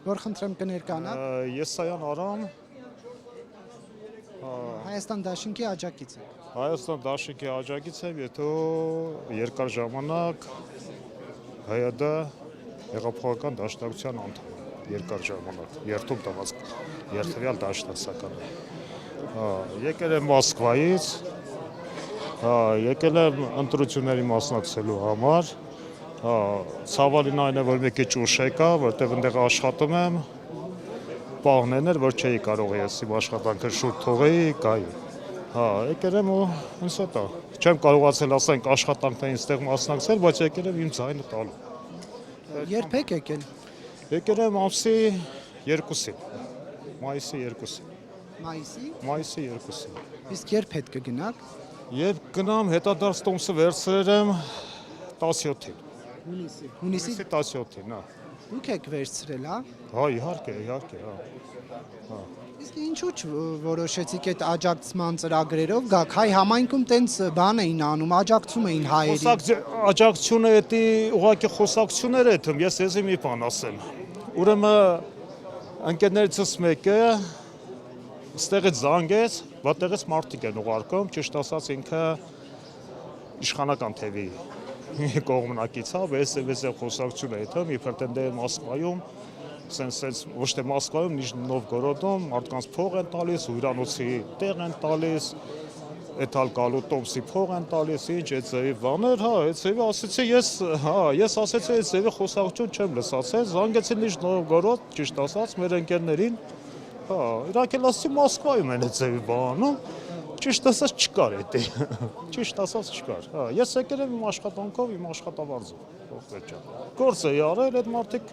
Որ խնդրեմ կներկանաք։ Եսայան Արամ, Հայաստան դաշինքի աջակից եք։ Հայաստան դաշինքի աջակից եմ, եթե երկար ժամանակ ՀՅԴ հեղափոխական դաշնակցության անդամ երկար ժամանակ, երթում տված երթվյալ դաշնակցական։ Եկել եմ Մոսկվայից, եկել եմ ընտրությունների մասնակցելու համար, ցավալին այն է, որ մի քիչ ուշ եկա, որտեղ այնտեղ աշխատում եմ, պահն էր, որ չէի կարող ես իմ աշխատանքը շուտ թողեի, գայի։ Եկել եմ ու ինձ հետո չեմ կարողացել ասենք աշխատանքն ինձ տեղ մասնակցել, բայց եկել եմ իմ ձայնը տալու։ Երբ եք եկել։ Եկել եմ ամսի 2-ին, մայիսի 2-ին։ Մայիսի 2-ին։ Իսկ երբ հետ կգնաք։ Երբ գնամ հետադարձ տոմսը վերցրել եմ 17-ին։ Հունիսի 17-ին, դուք եք վերցրել, հա։ Իհարկե։ Իսկ ինչու՞ որոշեցիք այդ աջակցման ծրագրերով գաք։ Հայ համայնքում տենց բան էին անում, աջակցում էին հայերին։ Աջակցությունը էդի ուղղակի խոսակցություններ է թվում, ես էզի մի բան ասեմ։ Ուրեմն ընկերներիցս մեկը ստեղից զանգեց, որտեղից մարդիկ են ուղարկում, ճիշտ ասած ինքը իշխանական թևի կողմնակից է, ես խոսակցություն է թվում, իբր տենդե Մոսկվայում, սենց ոչ թե Մոսկվայում, Նիժնի Նովգորոդում մարդկանց փող են տալիս, հյուրանոցի տեղ են տալիս, էթալ գալու տոմսի փող են տալիս, ինչ այդ ձևի բաներ, այդ ձևի ասեցի ես ասեցի այդ ձևի խոսակցություն չեմ լսացել, զանգեցի Նիժնի Նովգորոդ, ճիշտ ասած, մեր ընկերներին, իրանք էլ ասեցի Մոսկվայում են այդ ձևի բանում, ճիշտ ասած չկար էդի, ճիշտ ասած չկար, ես եկել եմ իմ աշխատանքով, իմ աշխատավարձով, գործ էի արել, այդ մարդիկ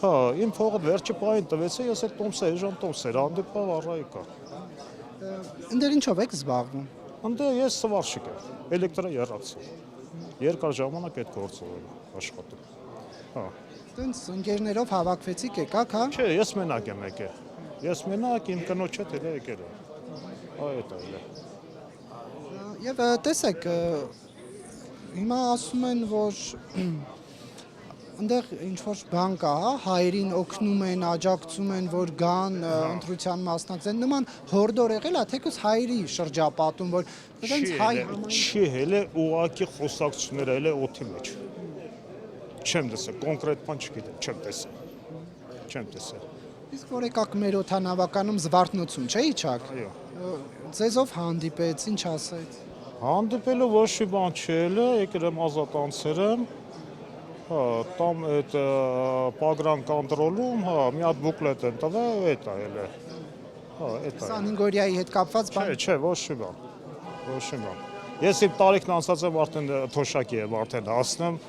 իմ փողը վերջի պահին տվեցի, ես այդ տոմսը, էժան տոմսեր, հանդիպավ առայիկա։ Ընդեր ինչով եք զբաղվում։ Ընդեր ես սվարշիկ եմ, էլեկտրաեռակցիա, երկար ժամանակ այդ գործով եմ աշխատում։ Տենց ընկերներով հավաքվեցիք եկաք, հա։ Չէ, ես մենակ եմ եկել, ես մենակ իմ կնոջ հետ էլ եկել եմ, այդ է։ Եվ տեսեք, հիմա ասում են, որ այնտեղ ինչ-որ բան կա, հայերին օգնում են, աջակցում են, որ գան ընտրության մասնակցեն, նման հորդոր եղել է, թեկուզ հայերի շրջապատում, որ այդպես հայ համայնք չի հել է ուղղակի խոսակցությունները հել է օդի մեջ։ Չեմ տեսել, կոնկրետ բան չգիտեմ, չեմ տեսել։ Իսկ որ եկաք մեր օդանավականում Զվարթնոցում, չէ՞ իջաք։ Ձեզով հանդիպեց, ինչ ասեց։ Հանդիպելու ոչ մի բան չէ, եկել եմ ազատ անցերեմ, там это պագրան կոնտրոլում, մի հատ բուկլետ են տվել, այդ է էլ է։ 25-օրյայի հետ կապված բան։ Չէ, ոչ մի բան։ Ես իմ տարիքն անցած եմ արդեն թոշակի եմ արդեն հասնում,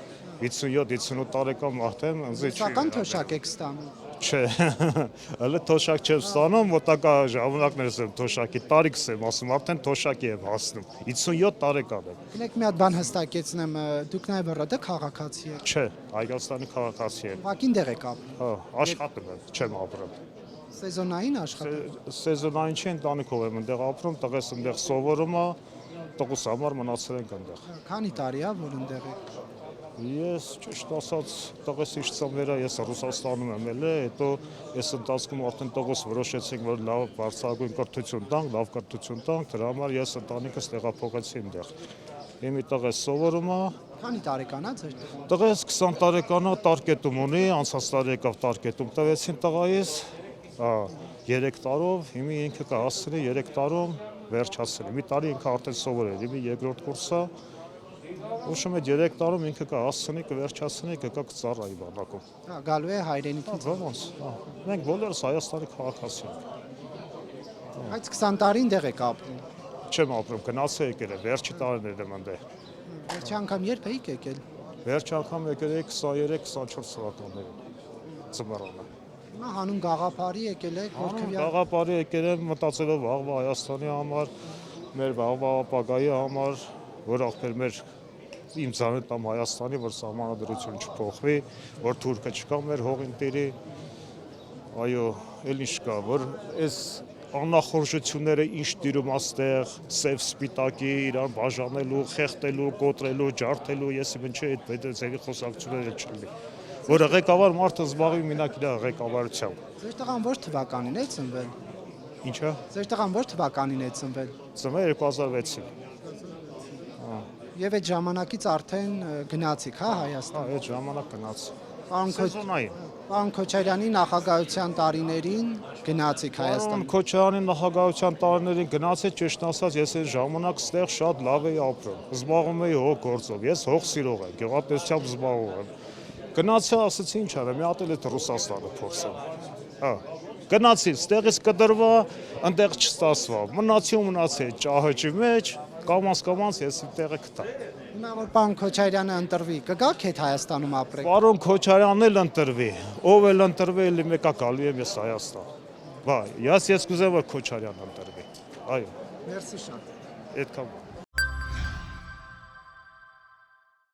57-58 տարեկան արդեն ինձ չի։ Սական թոշակ եք ստանում։ Չէ, հələ թոշակ չեմ ստանում, մոտակա ժամանակներս եմ թոշակի, տարիքս եմ ասում, արդեն թոշակի եմ հասնում, 57 տարեկան եմ։ Գնեք մի հատ բան հստակեցնեմ, դուք նաև ՌԴ քաղաքացի եք։ Չէ, Հայաստանի քաղաքացի եմ։ Ուղղակի դեղ եք ապրում։ Աշխատում եմ, չեմ ապրում։ Սեզոնային աշխատում։ Սեզոնային չի, ընտանիքով եմ այնտեղ ապրում, տղես այնտեղ սովորում է, տղուս համար մնացել ենք այնտեղ։ Քանի տարի է, որ այնտեղ եք։ Ես ճիշտ ասած տղես իշցամերա ես Ռուսաստանում եմ ելել, հետո ես ընթացքում արդեն տղուս որոշեցինք, որ լավ բարձրագույն կրթություն տանք, լավ կրթություն տանք, դրա համար ես ընտանիքս տեղափոխեցի այնտեղ։ Իմի տղես սովորում է։ Քանի տարեկան է ձեր տղան։ Տղես 20 տարեկան է, տարկետում ունի, անցած տարի եկավ տարկետում տվեցին տղայիս, 3 տարով, հիմի ինքը կհասցնի 3 տարում վերջացրել։ Մի տարի ինքը արդեն սովորել, իմի երկրորդ կուրսը Ուշում է 3 տարում ինքը կհասցնի, կվերջացնի, կգա կծառայի բանակում։ Գալու է հայրենիքից։ Ոնց։ Մենք բոլորս Հայաստանի քաղաքացի ենք։ Այդ 20 տարին դեղ եք ապրում։ Չեմ ապրում, գնացել եկել եմ, վերջի տարիներ եմ այնտեղ։ Վերջի անգամ երբ եք եկել։ Վերջի անգամ եկել էի 23-24 թվականներին։ Ձմռանը։ Հիմա հանուն գաղափարի եկել եք, որքան գաղափարի եկել եմ մտածելով վաղվա Հայաստանի համար, մեր վաղվա ապագայի համար, որ ախպեր մեր իմ ձայնը տամ Հայաստանի, որ սահմանադրություն չփոխվի, որ թուրքը չկա մեր հողին տիրի, այո, էլ ինչ կա, որ այս անախորժությունները ինչ տիրում աստեղ, սև սպիտակի, իրան բաժանելու, խեղտելու, կոտրելու, ջարդելու, ես իմ չէ այդ ձևի խոսակցությունները չլինի, որ ղեկավար մարդը զբաղվի մենակ իր ղեկավարությամբ։ Ձեր տղան որ թվականին է ծնվել։ Ինչա։ Ձեր տղան որ թվականին է ծնվել։ Ծնվել 2006-ին։ Եվ այդ ժամանակից արդեն գնացիք, հա, Հայաստան։ Այդ ժամանակ գնաց։ Պարոն Սեզոնային։ Քոչարյանի նախագահության տարիներին գնացիք Պարոն Հայաստան։ Քոչարյանի նախագահության տարիներին գնացի, ճիշտ ասած, ես այդ ժամանակ ստեղ շատ լավ էի ապրում։ Զբաղվում էի հող գործով, ես հող սիրող եմ, գյուղատնտեսությամբ զբաղվում եմ։ Գնացի, ասացի ինչ արեմ, մի հատ էլ այդ Ռուսաստանը փորձեմ։ Հա։ Գնացի, ստեղից կդրվա, այնտեղ չստացվա։ Մնացի ու մնացի ճահճի մեջ, կամաց ես իմ տեղը գտա։ Հիմա որ պարոն Քոչարյանը ընտրվի, կգաք այդ Հայաստանում ապրեք։ Պարոն Քոչարյանն էլ ընտրվի, ով էլ ընտրվի, էլի մեկա գալու եմ ես Հայաստան։ Վայ, ես կուզեմ որ Քոչարյանն ընտրվի։ Այո, Մերսի շատ։ այդքան։